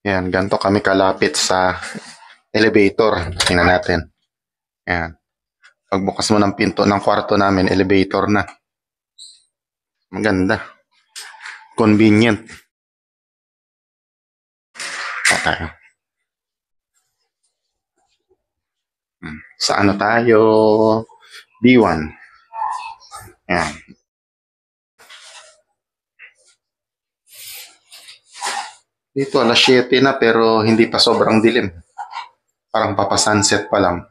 Yan, ganito kami kalapit sa elevator. Tingnan natin. Yan. Pagbukas mo ng pinto ng kwarto namin, elevator na. Maganda. Convenient. Okay. Sa ano tayo? B1. Yan. Dito alas 7 na pero hindi pa sobrang dilim. Parang papasunset pa lang.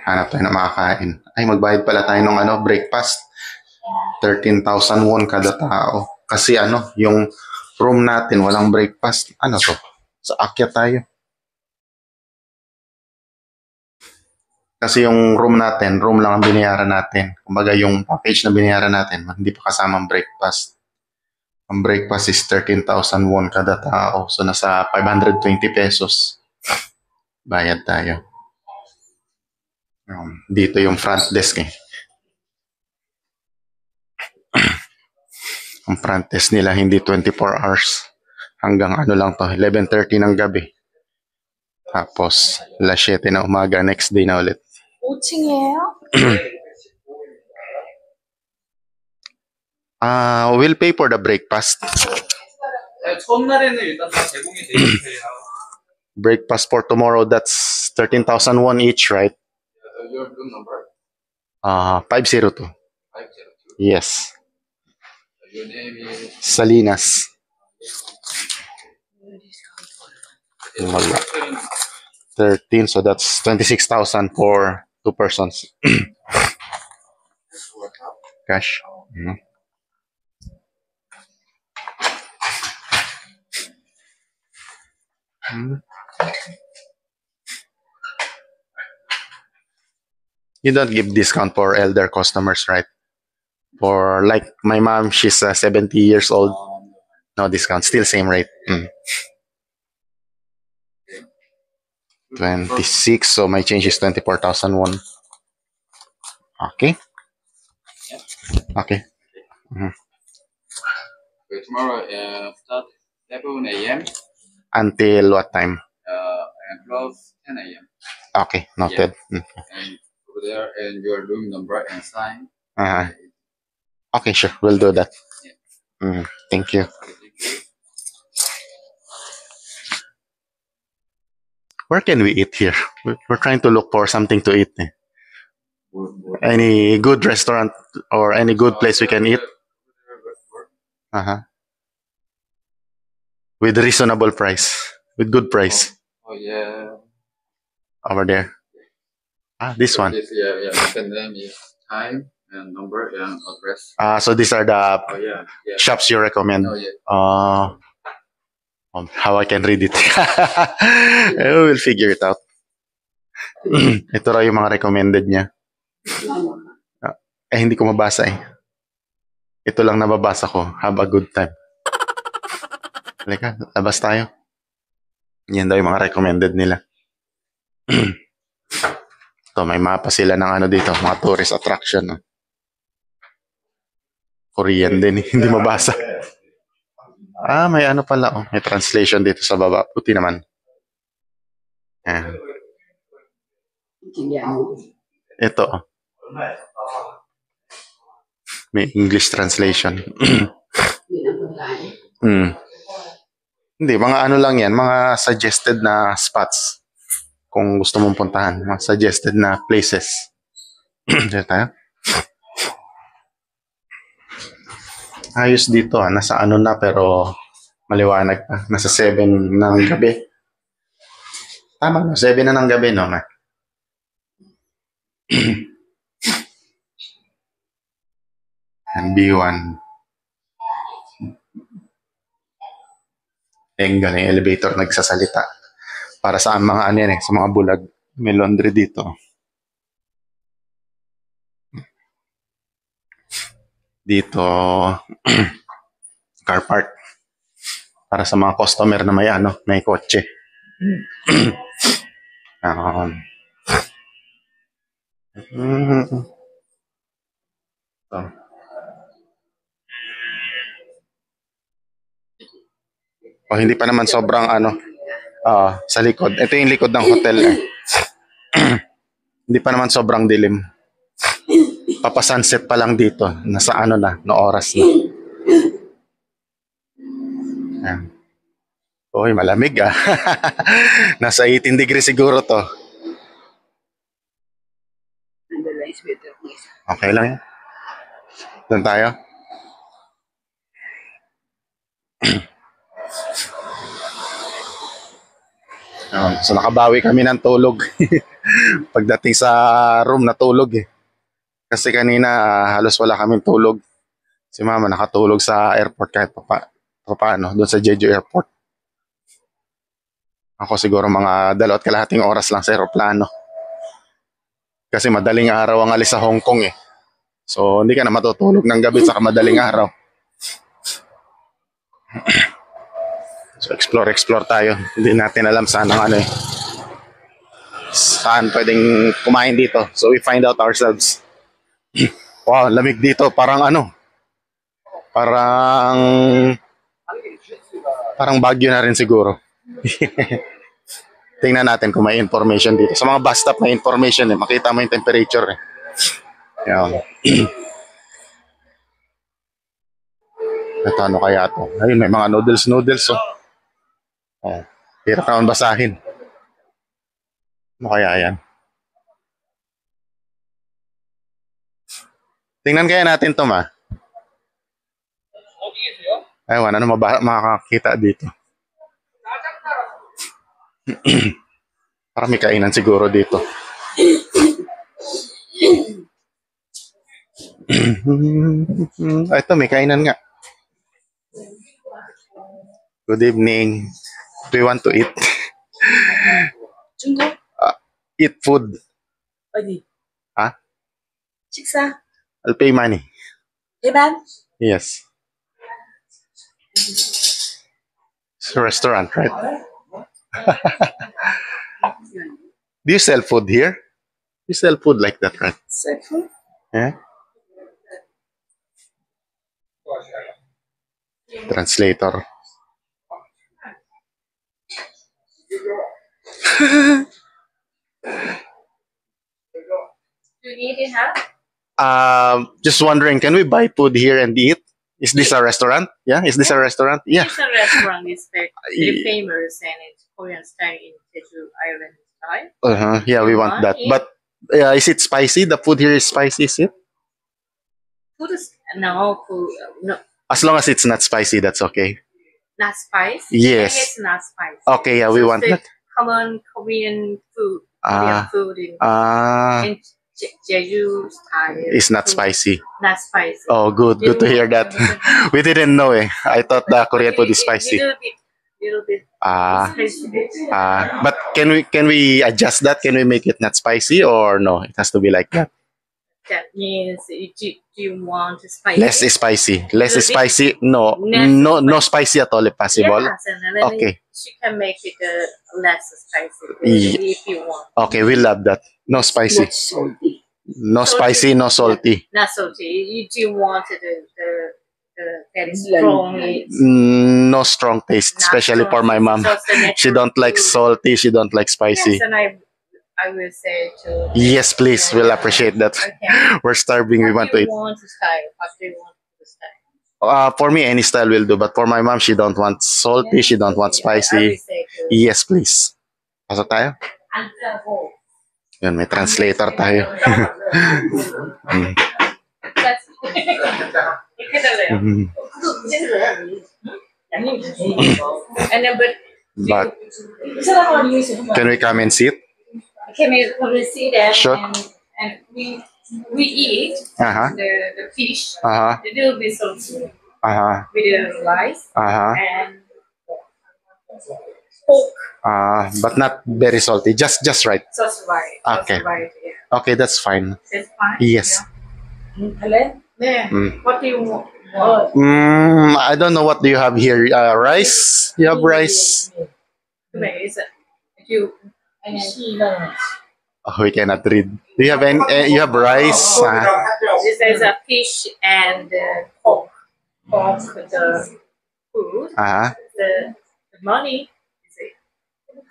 Hanap tayo ng makakain. Ay, magbayad pala tayo ng breakfast. 13,000 won kada tao. Kasi yung room natin walang breakfast. Ano to? Sa akyat tayo. Kasi yung room natin, room lang ang binayaran natin. Kumbaga yung package na binayaran natin, hindi pa kasama ang breakfast. Ang breakfast is 13,000 won kada tao. So nasa 520 pesos. Bayad tayo. Dito yung front desk eh. Ang front desk nila hindi 24 hours. Hanggang lang to, 11:30 ng gabi. Tapos, alas 7 na umaga, next day na ulit. 5층이에요? We'll pay for the breakfast. 첫날에는 일단 다 제공이 돼 있어요. Breakfast for tomorrow, that's 13,000 won each, right? Your room number? 502. 502. Yes. Your name is? Salinas. Wala. 13, so that's 26,000 for 2 persons. Cash. You don't give discount for elder customers, right? For like my mom, she's 70 years old. No discount, still same rate. 26, so my change is 24,000 won. Okay. Okay. Tomorrow start 7 a.m. Until what time? And close 10 a.m. Okay, noted. And over there, and your room number and sign. Okay, sure, we'll do that. Thank you. Where can we eat here? We're trying to look for something to eat. Any good restaurant or any good place we can eat? With reasonable price, with good price. Oh yeah. Over there. This one. Yeah. The name is time and number and address. So these are the shops you recommend. Oh yeah. How I can read it. We'll figure it out. Ito raw yung mga recommended niya. Hindi ko mabasa eh. Ito lang nababasa ko. Have a good time. Halika, labas tayo. Yan daw yung mga recommended nila. Ito, may mapa sila ng dito, mga tourist attraction. Korean din, hindi mabasa. May pala. May translation dito sa baba. Puti naman. Ito. May English translation. Hindi, mga lang yan. Mga suggested na spots. Kung gusto mong puntahan. Mga suggested na places. Dito tayo. Ayos dito. Nasa na pero maliwanag pa. Nasa 7 ng gabi. Tama na. 7 na ng gabi, no? B1. Galing elevator nagsasalita. Para sa mga yan sa mga bulag. May laundry dito. Dito, car park. Para sa mga customer na may kotse. O hindi pa naman sobrang ano, sa likod. Ito yung likod ng hotel eh. Hindi pa naman sobrang dilim. Papa-sunset pa lang dito. Nasa ano na, no oras na. Ayan. Uy, malamig ah. Nasa 18 degrees siguro to. Okay lang yan. Doon tayo. So nakabawi kami ng tulog. Pagdating sa room natulog eh. Kasi kanina halos wala kaming tulog. Si mama nakatulog sa airport kahit paano, doon sa Jeju Airport. Ako siguro mga 2.5 oras lang sa aeroplano. Kasi madaling araw ang alis sa Hong Kong eh. So hindi ka na matutulog ng gabi sa madaling araw. So explore tayo. Hindi natin alam saan ang ano eh. Saan pwedeng kumain dito. So we find out ourselves. Wow, lamig dito. Parang ano. Parang Baguio na rin siguro. Tingnan natin kung may information dito. Sa mga bus stop may information eh. Makita mo yung temperature eh. Yan. Ito ano kaya to? Ayun, may mga noodles oh. Oh, hirap naman basahin. Ano kaya yan? Tingnan kaya natin to ma. Ayun, ano makakita dito? Parang may kainan siguro dito. Ito, may kainan nga. Good evening. Do you want to eat? 중국? Eat food. 어디? Ha? 식사? I'll pay money. 대만? Yes. It's a restaurant, right? Do you sell food here? You sell food like that, right? 셀프? Yeah. Translator. Do you need it, huh? Just wondering, can we buy food here and eat? Is this a restaurant? Yeah, is this a restaurant? Yeah. It's a restaurant. It's very famous and it's Korean style in Jeju Island style. Yeah, we want that. But is it spicy? The food here is spicy, is it? Food is no food. No, As long as it's not spicy, that's okay. not spice. Yes. It's not spicy. Okay, yeah, we So want the that. common Korean food. Ah. Korean food in Jeju style. It's not food. spicy. Not spicy. Oh, good. Good to hear that. We didn't know eh. I thought the Korean food is spicy. Little bit Ah. spicy. But can we adjust that? Can we make it not spicy or no? It has to be like that. That means do you want spicy? Less spicy. Less Little bit? spicy. No. Less No spicy at all if possible. Yes, and then Okay. she can make it less spicy Yeah. if you want. Okay, we love that. No spicy. Not salty. No spicy, no salty. Not salty. You do want the very strong. No strong taste, Not especially strong for my taste, mom. just the natural She don't like food. salty. She don't like spicy. Yes, and I will say to. Yes, please. We'll appreciate that. Okay. We're starving. We want What to do eat. you want to style? What do you want to style? For me, any style will do. But for my mom, she don't want salty. She don't want I will spicy. say to. Yes, please. Pasok tayo. Yun, may translator tayo. Mhm. And then, But can we come and sit? can we come and see that? Sure. And we eat Uh-huh. the fish. Uh-huh. A little bit salty Uh-huh. with the rice Uh-huh. and pork. But not very salty. Just right. Just right. Okay. Just right. Yeah. Okay, that's fine. That's fine. Yes. Yeah. Mm. What do you want? I don't know what do you have here. Rice? You have rice? Wait, is it? You. Oh, we cannot read. Do you have any? You have rice? This is a fish and pork. Pork, the food. Uh-huh. The the money.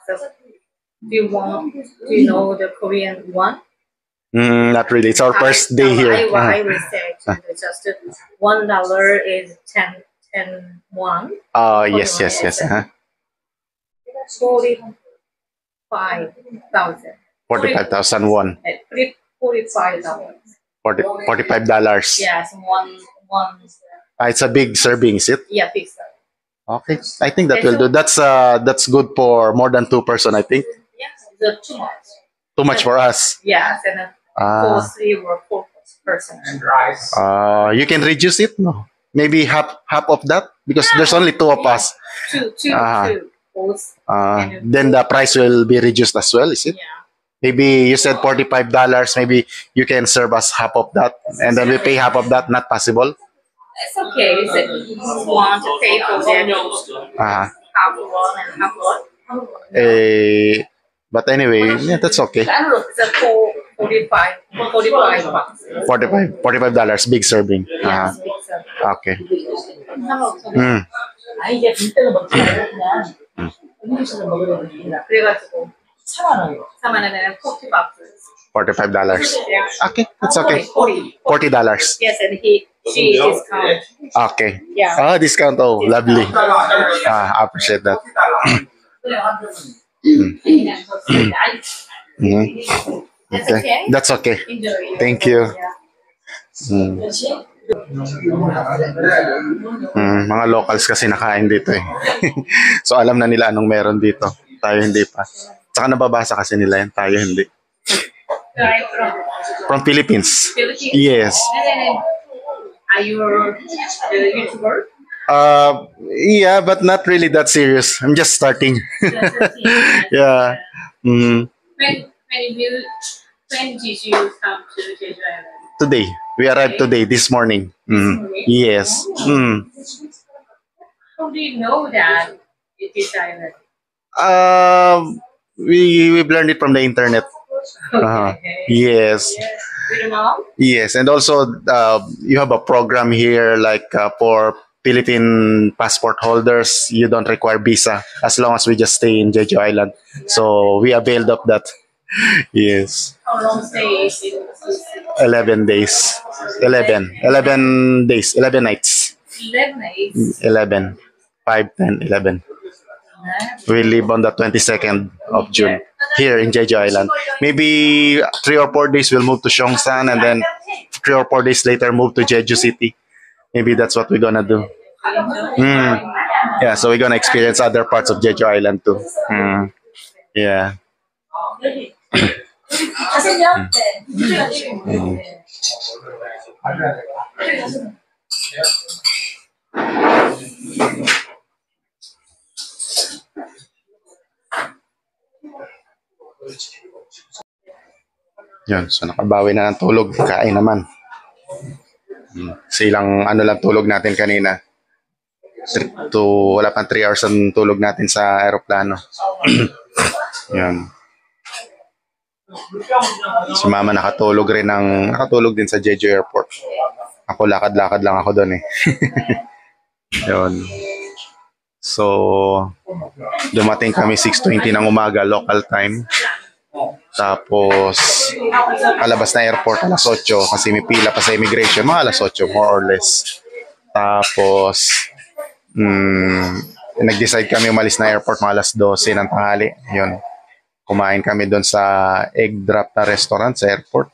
So, do you know the Korean one? Not really. It's our first day here. I researched just $1 is 10 won. Oh, yes. 45,000. 45,000 won. $45. $45. Yes, one. It's a big serving, is it? Yeah, big size. Okay. I think that will do. That's good for more than 2 person, I think. Yes, the too much. Too much for us. Yes, and then Ah. 3 or 4 person. You can reduce it, no? Maybe half of that because there's only 2 of us. Two. Both. Then the price will be reduced as well, is it? Yeah. Maybe you said $45. Maybe you can serve us half of that, and then we pay half of that. Not possible. It's okay. If you want to pay for them, Uh-huh. half one and half one. But anyway, yeah, that's okay. It's a 45 bucks. $45, big serving. Yes, it's a Okay. Mm. 그래가지고 4만 원에 40 bucks. $45. Yeah. Okay, that's okay. 40. $40. Yes, and she discount. Okay. Yeah. Discount. Oh, lovely. I appreciate that. That's Okay. okay. That's okay. Enjoy. Thank you. Yeah. Mga locals kasi nakain dito eh. So alam na nila anong meron dito. Tayo hindi pa. Tsaka nababasa kasi nila yan. Tayo hindi. Right From Philippines. Philippines. Yes. Are you a YouTuber? Yeah, but not really that serious. I'm just starting. Yeah. When did you come to Jeju Island? Today. We arrived today, this morning. Yes. How do you know that it is island? We've learned it from the internet. Yes. With your mom? Yes, and also you have a program here like for Philippine passport holders. You don't require visa as long as we just stay in Jeju Island. So we availed of that. Yes. How long stay is it? 11 days. 11 days. 11 nights. 11 days. 11. 5, 10, 11. We leave on the 22nd of June here in Jeju Island. Maybe 3 or 4 days we'll move to Seongsan, and then 3 or 4 days later move to Jeju City. Maybe that's what we're gonna do. Yeah, so we're gonna experience other parts of Jeju Island too. Yeah. Yun, so nakabawi na ng tulog. Kain naman. Kasi ilang lang tulog natin kanina. Wala pang 3 hours ang tulog natin sa aeroplano. Yan. Si mama nakatulog din sa Jeju Airport. Ako lakad-lakad lang ako doon eh. Yun. So, dumating kami 6:20 ng umaga local time. Tapos, kalabas na airport alas 8 kasi may pila pa sa immigration. Mga alas 8, more or less. Tapos, nag-decide kami umalis na airport mga alas 12 ng tanghali. Yun. Kumain kami doon sa egg drop na restaurant sa airport.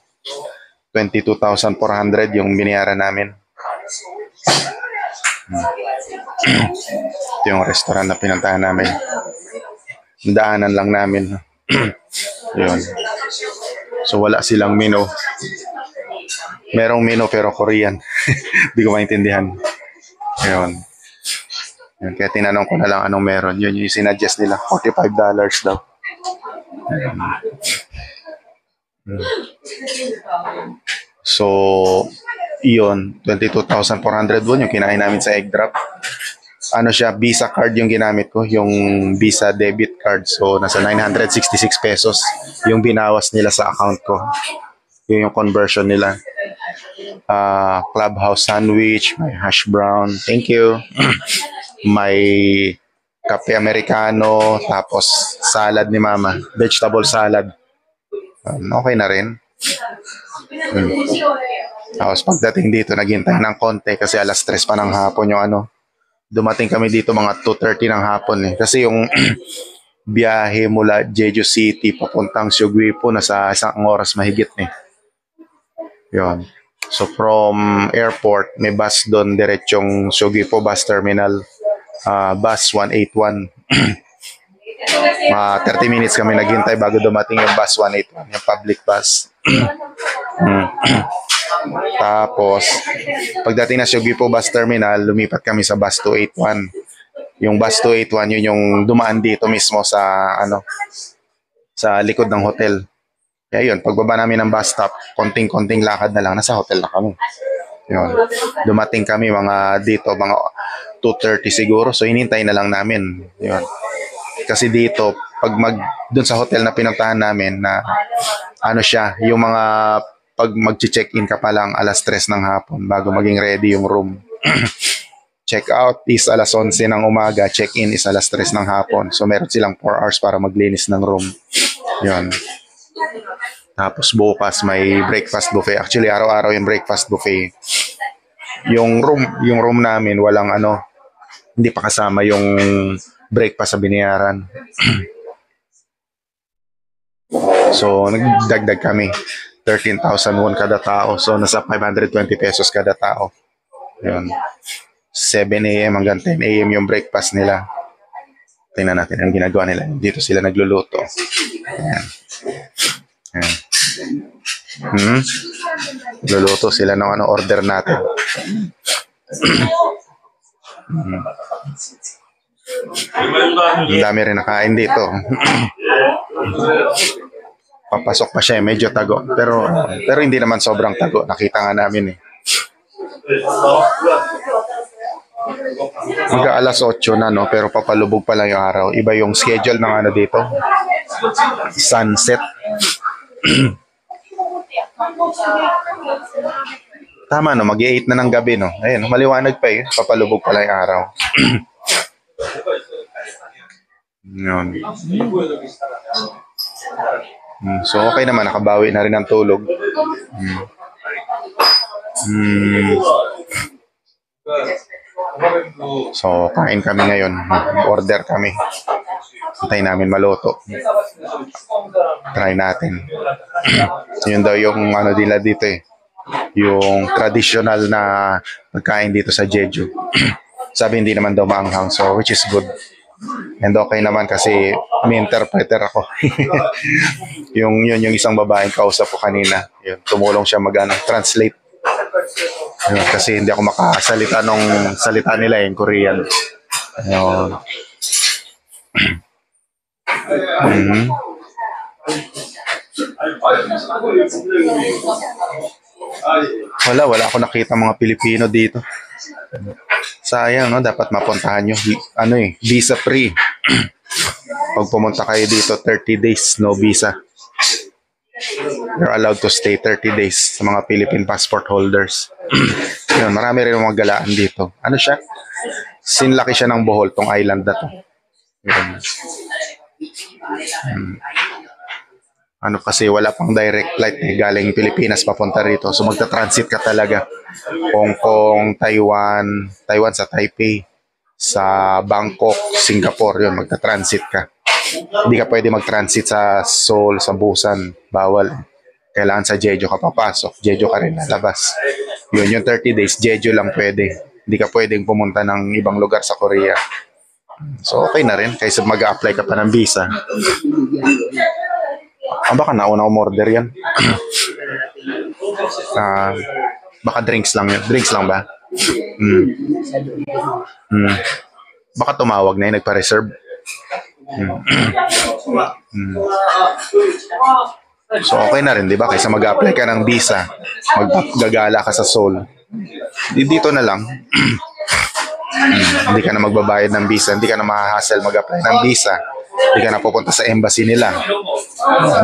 22,400 yung binayaran namin. Ito yung restaurant na pinuntahan namin. Daanan lang namin. Yun. So wala silang menu. Merong menu pero Korean. Hindi ko maintindihan. Yun. Yun. Kaya tinanong ko na lang anong meron. Yun yung sinadjust nila. $45 daw. So, yun. 22,400 won yung kinain namin sa egg drop. Ano siya, Visa card yung ginamit ko, yung Visa debit card. So, nasa 966 pesos yung binawas nila sa account ko. Yun yung conversion nila. Clubhouse sandwich, may hash brown. Thank you. May kape americano, tapos salad ni mama, vegetable salad. Okay na rin. Tapos pagdating dito, naghintay ng konti kasi alas 3 pa ng hapon yung ano. Dumating kami dito mga 2:30 ng hapon eh. Kasi yung biyahe mula Jeju City papuntang Suguipo nasa 1 oras mahigit eh. Yun. So from airport, may bus doon diretsong Suguipo Bus Terminal, bus 181. 30 minutes kami naghintay bago dumating yung bus 181, yung public bus. Tapos, pagdating na Suguipo Bus Terminal, lumipat kami sa bus 281. Yung bus 281, yun yung dumaan dito mismo sa sa likod ng hotel. Kaya yun, pagbaba namin ng bus stop, konting-konting lakad na lang, nasa hotel na kami. Yun. Dumating kami mga 2:30 siguro, so hinintay na lang namin. Yun. Kasi dito, pag dun sa hotel na pinuntahan namin na siya, yung mga pag mag-check-in ka pa lang alas 3 ng hapon bago maging ready yung room. Check out is alas 11 ng umaga, check-in is alas 3 ng hapon. So meron silang 4 hours para maglinis ng room. Yun. Tapos bukas may breakfast buffet. Actually, araw-araw yung breakfast buffet. Yung room namin walang hindi pa kasama yung breakfast sa binayaran. So nagdagdag kami 13,000 won kada tao. So nasa 520 pesos kada tao. Yun. 7 a.m. hanggang 10 a.m. yung breakfast nila. Tingnan natin ang ginagawa nila. Dito sila nagluluto. Ayan. Ayan. Luluto sila ng order natin. Ang dami rin nakain dito. Papasok pa siya, medyo tago. Pero hindi naman sobrang tago. Nakita nga namin eh. Hanggang alas 8 na pero papalubog pa lang yung araw. Iba yung schedule ng dito. Sunset. Tama mag-8 na ng gabi Ayun, maliwanag pa eh. Papalubog pa lang yung araw. Yun. So okay naman, nakabawi na rin ang tulog. So kain kami ngayon. Order kami. Hintayin namin maluto. Try natin. Yun daw yung nila dito eh. Yung traditional na pagkain dito sa Jeju. Sabi hindi naman daw maanghang, so which is good. And okay naman kasi may interpreter ako. yung isang babaeng kausap ko kanina. Yun, tumulong siya translate. Yun, kasi hindi ako makasalita nung salita nila yung Korean. Yun. Wala ako nakita mga Pilipino dito. Sayang dapat mapuntahan nyo. Visa free. Pag pumunta kayo dito 30 days no visa. You're allowed to stay 30 days sa mga Philippine passport holders. Yun, marami rin mga galaan dito. Siya? Sinlaki siya ng Bohol tong island na to. Yun. Kasi wala pang direct flight galing Pilipinas papunta rito. So magta-transit ka talaga. Hong Kong, Taiwan sa Taipei, sa Bangkok, Singapore, yun, magta-transit ka. Hindi ka pwede mag-transit sa Seoul, sa Busan. Bawal. Kailangan sa Jeju ka papasok. Jeju ka rin lalabas. Yun, yung 30 days, Jeju lang pwede. Hindi ka pwedeng pumunta ng ibang lugar sa Korea. So okay na rin kaysa mag-a-apply ka pa ng visa. Baka nauna umorder yan. Baka drinks lang yun. Drinks lang ba? Baka tumawag na yun, nagpa-reserve. So okay na rin, di ba? Kaysa mag-apply ka ng visa, maggagala ka sa Seoul. Dito na lang. Hindi ka na magbabayad ng visa, hindi ka na mahahassle mag-apply ng visa. Hindi ka na pupunta sa embassy nila.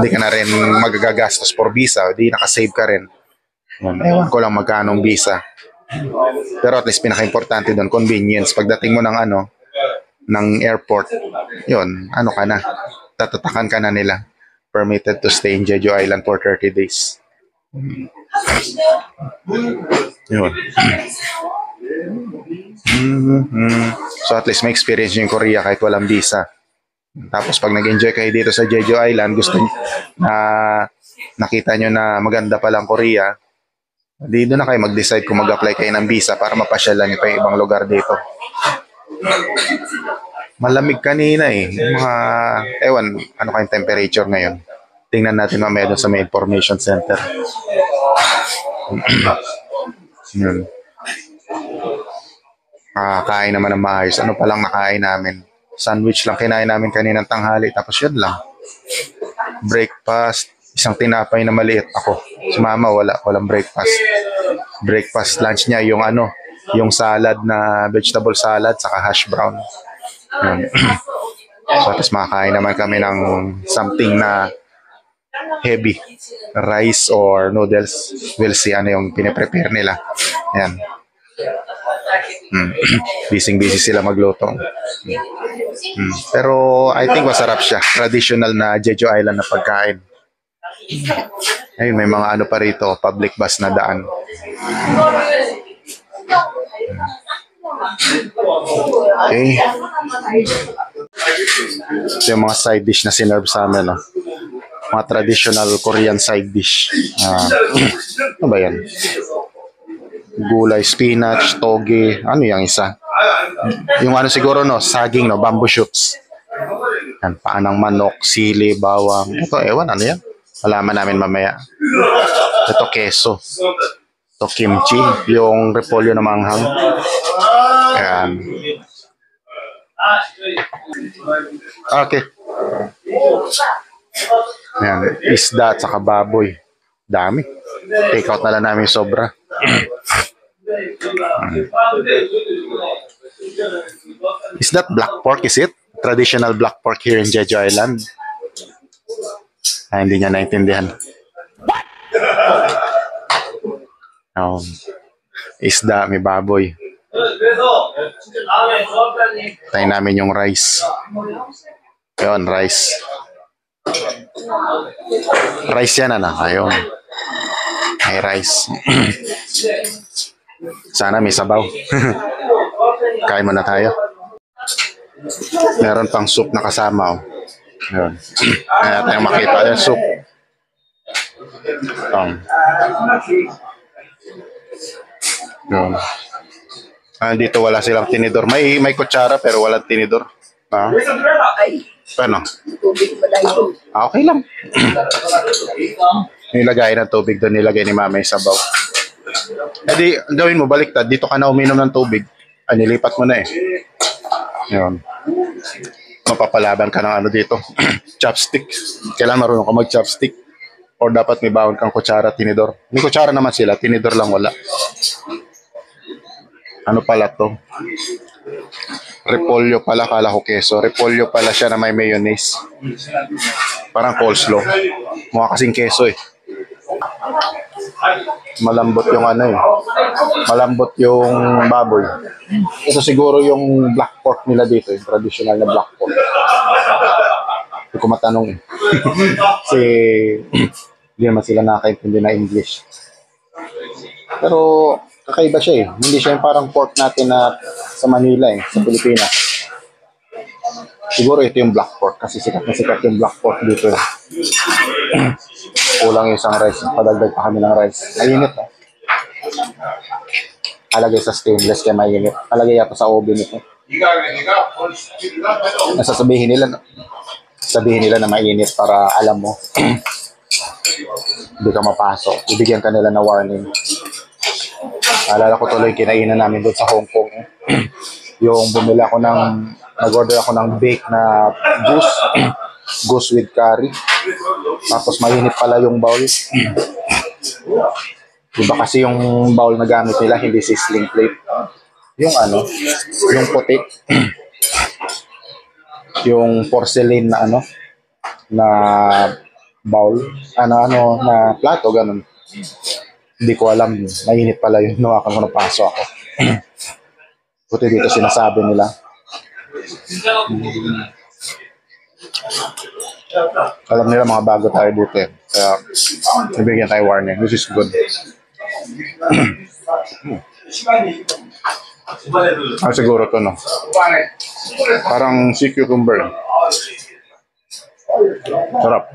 Hindi ka na rin magagastos for visa. Hindi nakasave ka rin. Ewan ko lang magkano visa. Pero at least pinaka-importante doon, convenience. Pagdating mo ng ng airport, yun, ano ka na, tatatakan ka na nila. Permitted to stay in Jeju Island for 30 days. Yun. So at least may experience yung Korea kahit walang visa. Tapos pag nag-enjoy kayo dito sa Jeju Island, gusto na nakita nyo na maganda palang Korea, dito na kayo mag-decide kung mag-apply kayo ng visa para mapasyalan nyo pa yung ibang lugar dito. Malamig kanina eh. Mga, ewan, ano kayong temperature ngayon? Tingnan natin mamaya doon sa may information center. Yun. Kain naman ng maayos. Ano palang nakain namin? Sandwich lang kinain namin kaninang tanghali. Tapos yun lang. Breakfast. Isang tinapay na maliit ako. Si mama walang breakfast. Breakfast lunch niya yung ano, yung salad na vegetable salad saka hash brown. Yun. So tapos makakain naman kami ng something na heavy. Rice or noodles. We'll see ano yung piniprepare nila. Yan. Busy sila magluto. Pero I think masarap siya. Traditional na Jeju Island na pagkain. Ayun, may mga ano pa rito, public bus na daan. Okay. Ito yung mga side dish na sinerve sa amin. Oh. Mga traditional Korean side dish. Ano ba yan? Gulay, spinach, toge. Ano yung isa? Yung ano siguro, no? Saging, no? Bamboo shoots. Yan, paanang manok, sili, bawang. Ito, ewan, ano yan? Malaman namin mamaya. Ito, keso. Ito, kimchi. Yung repolyo na manghang. Yan. Okay. Yan. Isda at saka baboy. Dami. Take out na lang namin sobra. Is that black pork, is it? Traditional black pork here in Jeju Island? Hindi niya naintindihan. Isda, may baboy. Tayo namin yung rice. Ayun, rice. Rice yan, ano? Ayun. May rice. Sana may sabaw. Kain muna tayo. Meron pang soup na kasama. Oh. Ayun. Kaya tayong makita yung soup. Yun. Dito wala silang tinidor. May kutsara pero walang tinidor. Ano? Okay lang. Nilagay ng tubig doon, nilagay ni mama yung sabaw. Di, gawin mo, baliktad. Dito ka na uminom ng tubig. Nilipat mo na eh. Yun. Mapapalaban ka ng ano dito. Chopstick. Kailangan marunong ka mag-chopstick. Or dapat may bawon kang kutsara, tinidor. May kutsara naman sila, tinidor lang wala. Ano pala to? Repolyo pala, kala ko keso. Repolyo pala siya na may mayonnaise. Parang coleslaw. Mukha kasing keso eh. Malambot yung ano eh. Malambot yung baboy. Ito siguro yung black pork nila dito. Yung traditional na black pork. Hindi ko matanong eh. Kasi hindi naman sila nakakaintindi na English. Pero kakaiba siya eh. Hindi siya yung parang pork natin na sa Manila eh, sa Pilipinas. Siguro ito yung black pork kasi sikat na sikat yung black pork dito eh. Kulang yung isang rice. Padagdag pa kami ng rice. Mainit eh. Alagay sa stainless kaya mainit. Alagay yata sa oven ito. Sabihin nila na mainit para alam mo. Hindi ka mapasok. Ibigyan ka nila na warning. Alala ko tuloy kinainan namin doon sa Hong Kong. Yung bumili ako nag-order ako ng bake na goose. Goose with curry. Tapos mainit pala yung bowl. Diba kasi yung bowl na gamit nila hindi sizzling plate. Yung ano, yung puti. Yung porcelain na ano, na bowl. Na plato, ganun. Hindi ko alam. Mainit pala yun. Nawakan ko na paso ako. Buti dito sinasabi nila. Alam nila mga bago tayo dito eh. Kaya nabigyan tayo warning, which is good. Siguro to no. Parang sea cucumber. Sarap.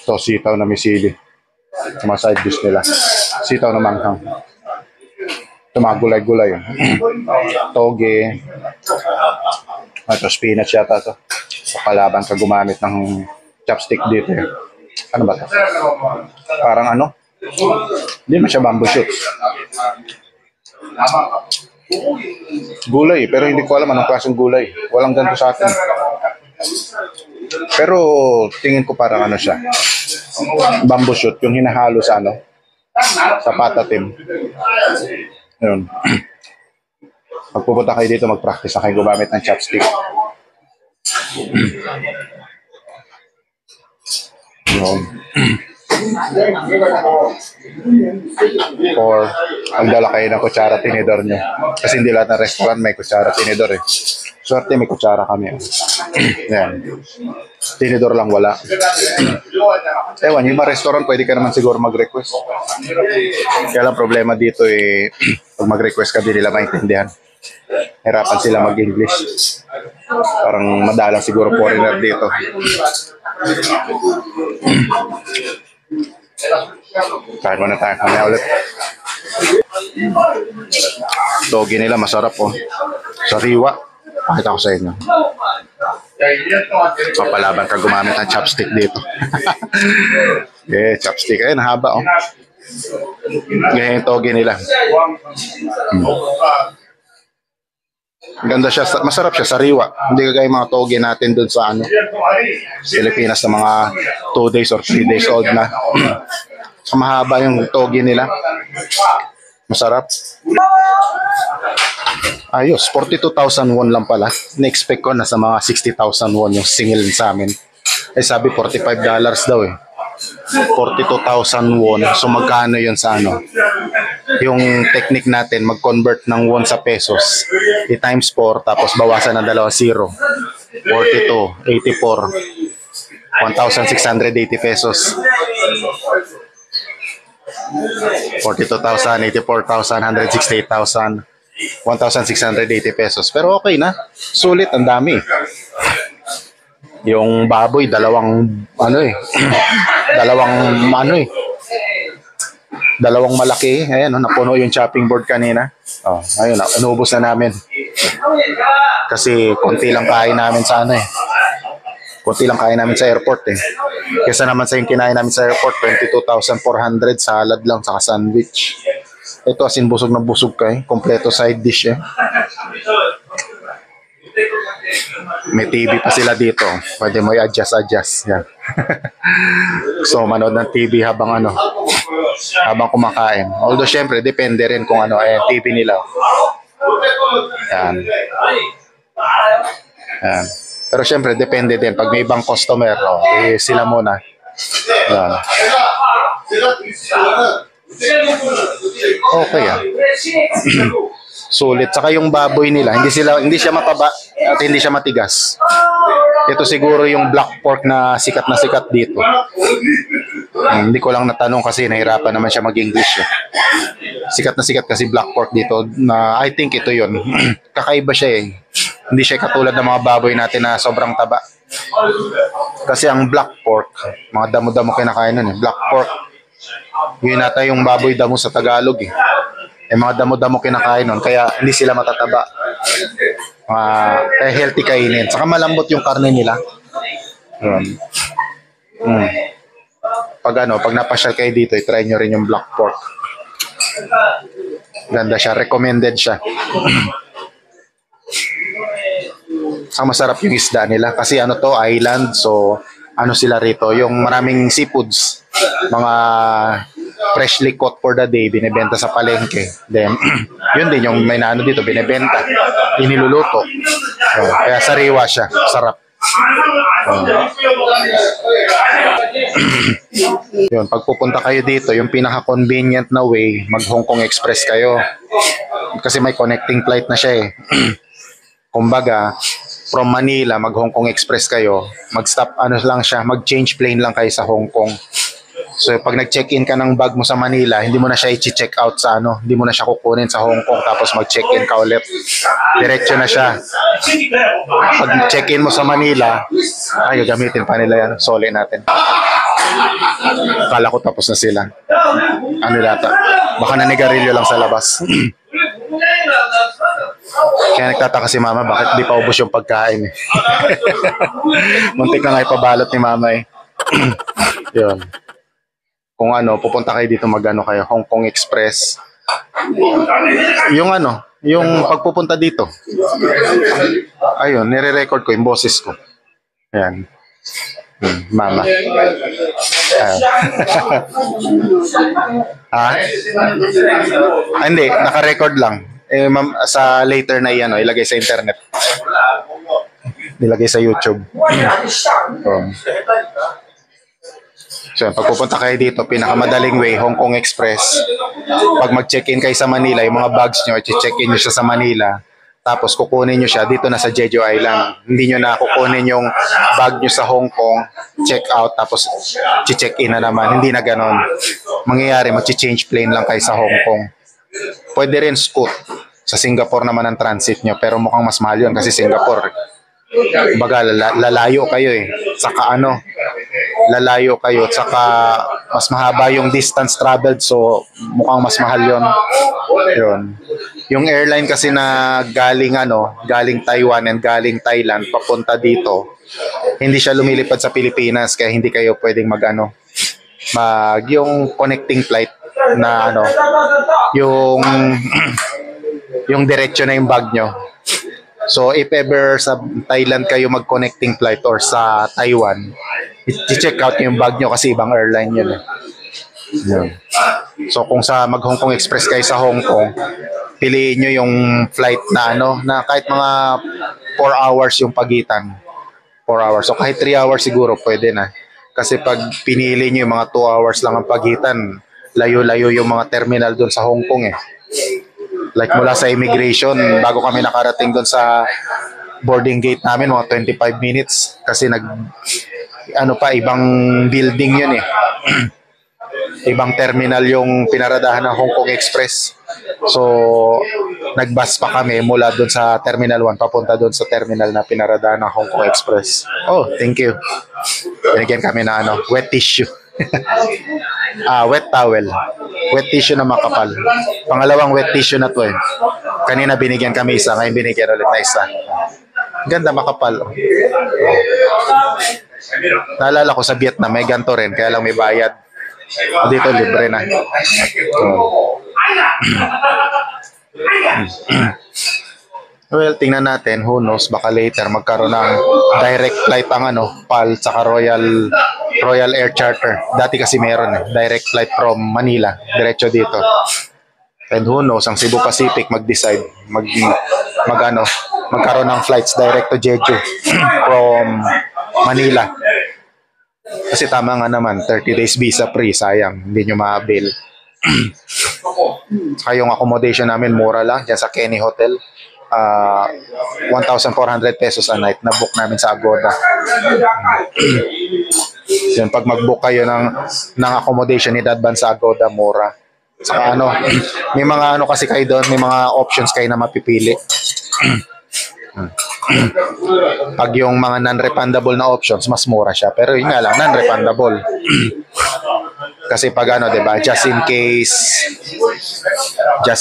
So, sitaw na may sili. Sa mga side dish nila. Sitaw na manghang. Ito mga gulay-gulay. Toge. Ito, spinach yata to. So, kalaban ka gumamit ng chopstick dito. Ano ba to? Parang ano? Hindi man siya bamboo shoots. Gulay, pero hindi ko alam anong klaseng gulay. Walang ganito sa atin. Pero tingin ko parang ano siya. Bamboo shoot, yung hinahalo sa ano? Sa patatim. Yun. Pagpupunta kayo dito, mag-practice na kayo gumamit ng chopstick. Yun. Or magdala kayo ng kutsara tinidor nyo. Kasi hindi lahat ng restaurant may kutsara tinidor eh. Swerte may kutsara kami. Yan. Tinidor lang wala. Ewan, yung mga restaurant pwede ka naman siguro mag-request. Kaya lang problema dito eh, pag mag-request ka din nila maintindihan. Hirapan sila mag-English. Parang madalang siguro foreigner dito. Kain muna tayo. Mamaya ulit. Togi nila masarap oh. Sariwa. Pakita ko sa inyo. Papalaban ka gumamit ng chopstick dito. Chopstick. Ayun, haba oh. Ganyan yung togi nila. Ganda siya, masarap siya, sariwa. Hindi kagaya mga toge natin dun sa ano, Pilipinas na mga 2 days or 3 days old na. So mahaba yung toge nila. Masarap. Ayos, 42,000 won lang pala. Na-expect ko na sa mga 60,000 won yung single sa amin. Eh sabi $45 daw eh. 42,000 won. So magkano yun sa ano? Yung technique natin, mag-convert ng won sa pesos. I-times 4, tapos bawasan ng 2 0. 42, 84. 1,680 pesos. 42,000, 84,000, 168,000. 1,680 pesos. Pero okay na. Sulit, ang dami. Yung baboy, dalawang dalawang malaki. Ayan, napuno yung chopping board kanina. Ayun, inubos na namin. Kasi konti lang kain namin sa ano eh. Konti lang kain namin sa airport eh. Kesa naman sa yung kinain namin sa airport, 22,400, salad lang, saka sandwich. Ito asin busog na busog ka eh. Kompleto side dish eh. May TV pa sila dito. Pwede mo i-adjust. Yan. So, manood ng TV habang kumakain. Although, syempre, depende rin kung ano ay TV nila. Yan. Yan. Pero syempre, depende din. Pag may ibang customer, sila muna. Yan. Okay ah. Sulit. Saka yung baboy nila, hindi siya mataba at hindi siya matigas. Ito siguro yung black pork na sikat dito. Hindi ko lang natanong kasi nahirapan naman siya mag-English. Sikat kasi black pork dito na I think ito yun. Kakaiba siya eh. Hindi siya katulad ng mga baboy natin na sobrang taba. Kasi ang black pork, mga damo-damo kinakain nun eh. Black pork, yun nata yung baboy damo sa Tagalog eh. Mga damo-damo kinakain nun, kaya hindi sila matataba. Kaya healthy kainin. Saka malambot yung karne nila. Pag napasyal kayo dito, i-try nyo rin yung black pork. Ganda siya, recommended siya. Ang masarap yung isda nila kasi island, so sila rito, yung maraming seafoods, mga freshly caught for the day, binebenta sa palengke. Then, yun din yung may dito, binebenta, iniluluto. Kaya sariwa siya, sarap. Yun, pag pupunta kayo dito, yung pinaka-convenient na way, mag-Hong Kong Express kayo. Kasi may connecting flight na siya eh. Kumbaga, from Manila, mag-Hong Kong Express kayo, mag-stop, ano lang siya, mag-change plane lang kayo sa Hong Kong. So, pag nag-check-in ka ng bag mo sa Manila, hindi mo na siya i-check out sa ano, hindi mo na siya kukunin sa Hong Kong tapos mag-check-in ka ulit. Diretso na siya. Pag check-in mo sa Manila, ay, gagamitin pa nila yan. Sole natin. Kala ko tapos na sila. Ano data? Baka nanigarilyo lang sa labas. Kaya nagtataka si mama, bakit di pa ubos yung pagkain eh. Muntik na nga ipabalot ni mama eh. Yun. Kung ano, pupunta kayo dito mag-ano kayo, Hong Kong Express. Yung ano, yung pagpupunta dito. Ayun, nire-record ko yung boses ko. Ayan. Mama. Ah, hindi, naka-record lang. Eh, sa later na yan, ilagay sa internet. Ilagay sa YouTube. So, pag pupunta kayo dito, pinakamadaling way, Hong Kong Express. Pag mag-check-in kayo sa Manila, yung mga bags nyo, i-check-in nyo siya sa Manila. Tapos kukunin nyo siya dito na sa Jeju Island. Hindi nyo na kukunin yung bag nyo sa Hong Kong, check out, tapos check-in na naman. Hindi na ganon. Mangyayari, mag-change plane lang kayo sa Hong Kong. Pwede rin Scoot. Sa Singapore naman ang transit nyo, pero mukhang mas mahal yun kasi Singapore. Baga, lalayo kayo eh. Saka ano, lalayo kayo. Saka mas mahaba yung distance traveled, so mukhang mas mahal yun. Yun. Yung airline kasi na galing ano, galing Taiwan and galing Thailand papunta dito, hindi siya lumilipad sa Pilipinas kaya hindi kayo pwedeng mag-ano, yung connecting flight na ano, yung yung diretso na yung bag nyo. So if ever sa Thailand kayo mag-connecting flight or sa Taiwan, i-check out yung bag nyo kasi ibang airline yun eh. Yun. So kung sa mag-Hong Kong Express kayo sa Hong Kong, piliin nyo yung flight na ano, na kahit mga 4 hours yung pagitan. 4 hours. So kahit 3 hours siguro pwede na. Kasi pag pinili nyo yung mga 2 hours lang ang pagitan, layo-layo yung mga terminal doon sa Hong Kong eh. Like mula sa immigration, bago kami nakarating doon sa boarding gate namin, mga 25 minutes. Kasi ano pa, ibang building yun eh. Ibang terminal yung pinaradahan ng Hong Kong Express. So, nag-bus pa kami mula doon sa Terminal 1 papunta doon sa terminal na pinaradahan ng Hong Kong Express. Oh, thank you. Binigyan kami na ano, wet tissue. Wet towel. Wet tissue na makapal. Pangalawang wet tissue na to eh. Kanina binigyan kami isa, ngayon binigyan ulit na isa. Ganda, makapal. Naalala ko sa Vietnam, may ganito rin, kaya lang may bayad. Dito libre na. Well, tingnan natin, who knows, baka later magkaroon ng direct flight ang ano, PAL tsaka Royal Air Charter. Dati kasi meron direct flight from Manila, diretso dito. And who knows, ang Cebu Pacific mag-decide magkaroon ng flights direct to Jeju from Manila. Kasi tama nga naman, 30 days visa free, sayang, hindi nyo ma-avail. Saka yung accommodation namin, mura lang, dyan sa Kenny Hotel. 1,400 pesos a night na book namin sa Agoda. Yan, pag mag-book kayo ng accommodation ni Dadban sa Agoda, mura. Saka ano, may mga ano kasi kayo doon, may mga options kayo na mapipili. Pag yung mga non-refundable na options, mas mura siya. Pero yun nga lang, non-refundable. Kasi pag ano, diba, just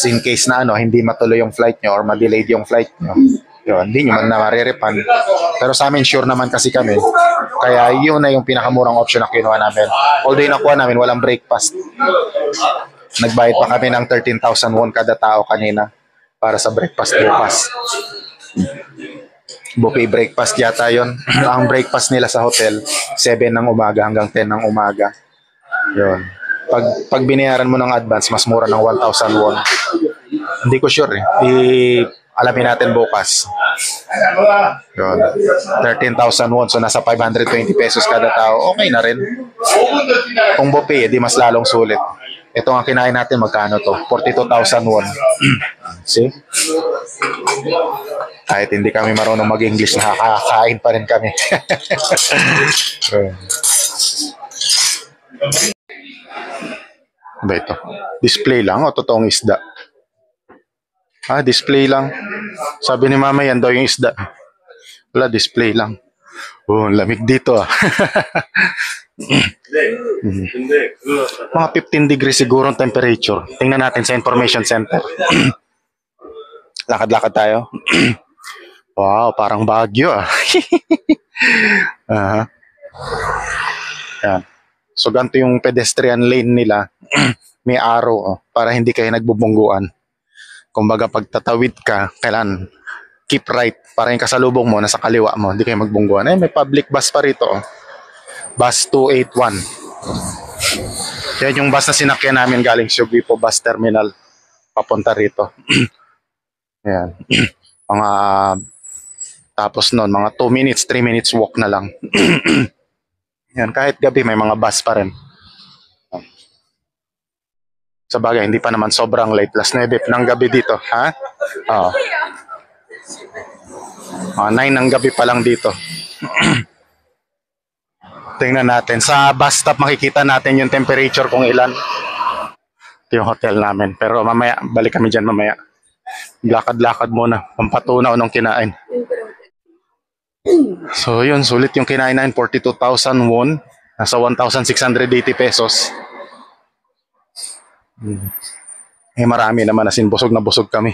in case na ano, hindi matuloy yung flight nyo or ma-delayed yung flight nyo, yun, hindi nyo man na marirefund. Pero sa amin, sure naman kasi kami. Kaya yun na yung pinakamurang option na kinuha namin. Although yung nakuha namin, walang breakfast. Nagbayad pa kami ng 13,000 won kada tao kanina para sa breakfast. Buffet breakfast yata yun. Ang breakfast nila sa hotel, 7 ng umaga hanggang 10 ng umaga. Yun. Pag binayaran mo ng advance, mas mura ng 1,000 won. Hindi ko sure eh. alamin natin bukas. Yun. 13,000 won. So nasa 520 pesos kada tao. Okay na rin. Kung buffet, di mas lalong sulit. Ito ang kinain natin, magkano to? 42,000 won. See? Kahit hindi kami marunong mag-English, nakakain pa rin kami. Ba ito? Display lang o totoong isda? Display lang. Sabi ni mama yan daw yung isda. Wala, display lang. Oh, lamig dito Mga 15 degrees siguro ang temperature. Tingnan natin sa information center. Lakad-lakad tayo. Wow, parang Baguio Yan. So ganito yung pedestrian lane nila. May arrow para hindi kayo nagbubungguan. Kumbaga pag tatawid ka, kailan keep right para yung kasalubong mo nasa kaliwa mo, hindi kayo magbungguan. May public bus pa rito. Bus 281. Yan yung bus na sinakyan namin galing Subipo Bus Terminal papunta rito. Yan. Mga tapos noon, mga 2 minutes, 3 minutes walk na lang. Yan, kahit gabi may mga bus pa rin. Sa bagay, hindi pa naman sobrang late. Last 9 ng gabi dito, ha? 9 ng gabi pa lang dito. Tingnan natin. Sa bus stop makikita natin yung temperature kung ilan. Ito yung hotel namin. Pero mamaya, balik kami dyan mamaya. Lakad-lakad muna. Pampatunaw nung kinain. So yun, sulit yung kinain namin. 42,000 won. Nasa 1,680 pesos. Marami naman asin busog na busog kami.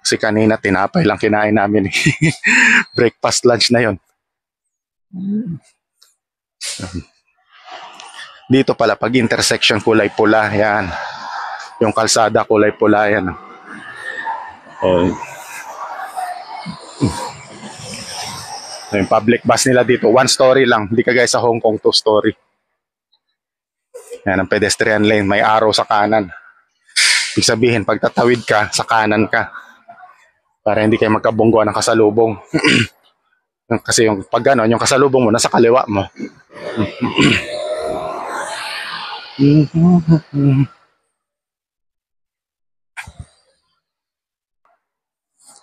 Kasi kanina tinapay lang kinain namin. Breakfast lunch na yon. Dito pala pag intersection kulay pula yan. Yung kalsada kulay pula yan. Yung public bus nila dito 1 story lang, hindi kagaya sa Hong Kong 2 story. Yan ang pedestrian lane, may arrow sa kanan. Ibig sabihin, pag tatawid ka, sa kanan ka. Para hindi kayo magkabungguan ng kasalubong. Kasi yung pag gano'n, yung kasalubong mo, nasa kaliwa mo.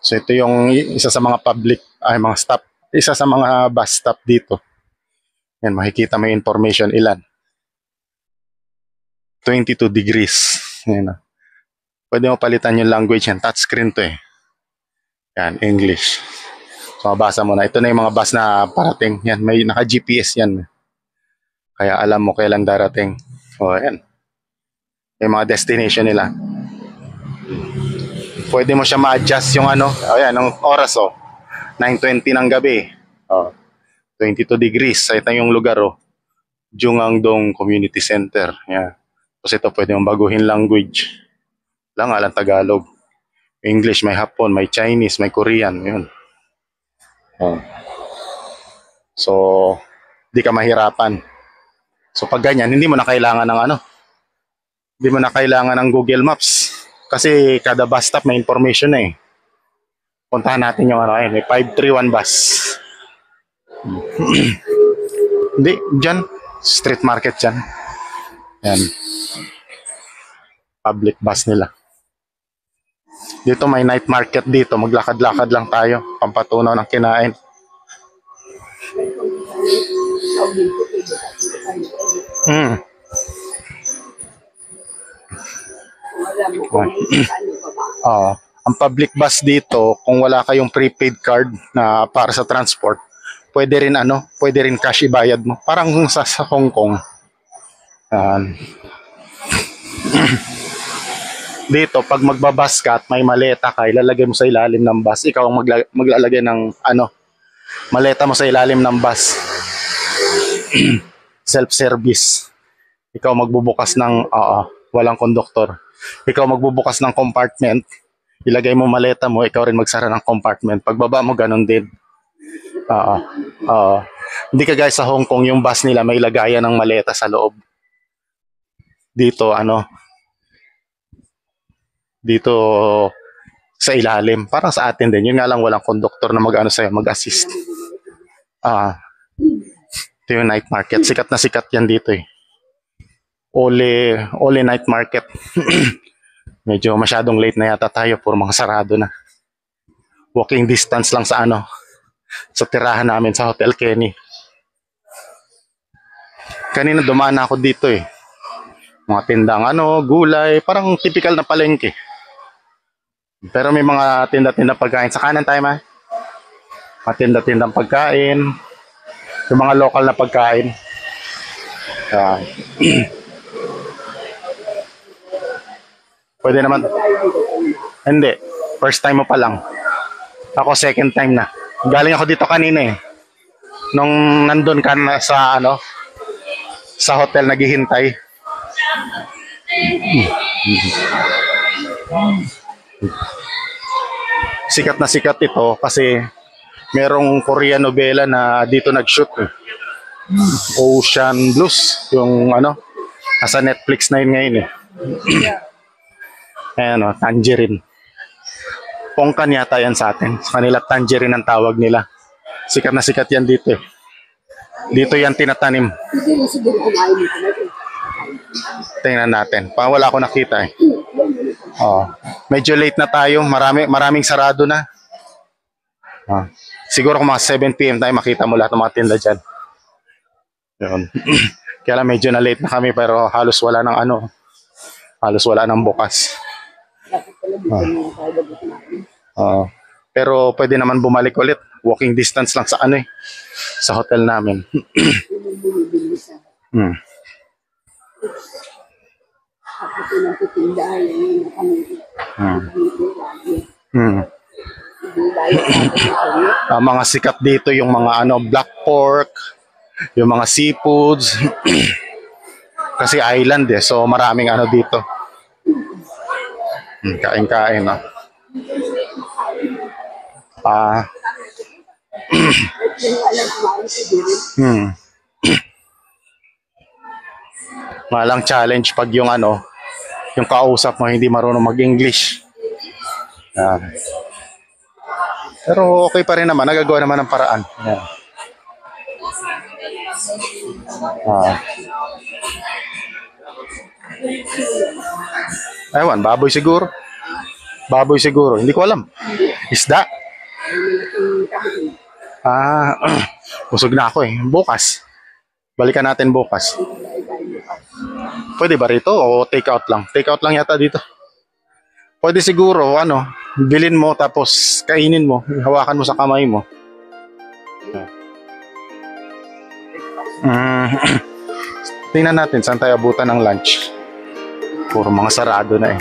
So ito yung isa sa mga mga stop, isa sa mga bus stop dito. Yan, makikita mo yung information ilan. 22 degrees. Yan. Pwede mo palitan yung language yan. Touchscreen to Yan, English. So mabasa mo na. Ito na yung mga bus na parating. Yan, may naka-GPS yan. Kaya alam mo kailan darating. Yan. Yung mga destination nila. Pwede mo siya ma-adjust yung ayan, ang oras 9:20 ng gabi. 22 degrees. Ito yung lugar Jungangdong Community Center. Yan. Tapos ito pwede mong baguhin language. Lang alang Tagalog. English, may Hapon, may Chinese, may Korean. Yun. So, di ka mahirapan. So, pag ganyan, hindi mo na kailangan ng hindi mo na kailangan ng Google Maps. Kasi kada bus stop may information Puntahan natin yung may 531 bus. Hindi, dyan. Street market dyan. Yan. Public bus nila. Dito may night market dito. Maglakad-lakad lang tayo. Pampatunaw ng kinain. Ang public bus dito, kung wala kayong prepaid card na para sa transport, pwede rin cash ibayad mo. Parang sa Hong Kong. Dito, pag magbabas ka at may maleta ka, ilalagay mo sa ilalim ng bus. Ikaw ang maglalagay ng maleta mo sa ilalim ng bus. Self-service. Ikaw magbubukas ng, walang konduktor. Ikaw magbubukas ng compartment. Ilagay mo maleta mo, ikaw rin magsara ng compartment. Pagbaba mo, ganun din. Hindi ka guys sa Hong Kong, yung bus nila may lagayan ng maleta sa loob. Dito, dito sa ilalim. Parang sa atin din. Yun nga lang walang conductor na mag-ano sa'yo, mag-assist. Ito yung night market. Sikat na sikat yan dito eh. Ole night market. Medyo masyadong late na yata tayo. Puro mga sarado na. Walking distance lang sa sa tirahan namin sa Hotel Kenny. Kanina dumaan na ako dito eh. Mga tindang gulay. Parang typical na palengke. Pero may mga tinda-tinda pagkain. Sa kanan tayo ma. Mga tinda-tindang pagkain. Yung mga local na pagkain. Pwede naman. Hindi. First time mo pa lang. Ako second time na. Galing ako dito kanina eh. Nung nandun ka na sa hotel naghihintay. Sikat na sikat ito kasi merong Korean novela na dito nag-shoot eh. Ocean Blues, yung nasa Netflix na yun ngayon eh. Ayan Tangerine. Pongkan yata yan sa atin. Sa kanila Tangerine ang tawag nila. Sikat na sikat yan dito eh. Dito yan tinatanim. Tingnan natin. Wala ako nakita eh. Medyo late na tayo. Maraming sarado na. Siguro kung mga 7 PM tayo makita mo lahat ng mga tinda dyan. Yun. Kaya lang medyo na late na kami pero halos wala ng bukas. Pero pwede naman bumalik ulit. Walking distance lang sa hotel namin. Mga sikat dito yung mga black pork, yung mga seafoods. Kasi island eh, so maraming dito. Kain-kain Malang challenge pag yung yung kausap mo hindi marunong mag-English. Pero okay pa rin naman, nagagawa naman ng paraan. Ewan, baboy siguro. Hindi ko alam. Isda. Busog na ako eh. Bukas. Balikan natin bukas. Pwede ba rito o take out lang? Take out lang yata dito. Pwede siguro, bilin mo tapos kainin mo. Hawakan mo sa kamay mo. Tingnan natin saan tayo abutan ng lunch. Puro mga sarado na eh.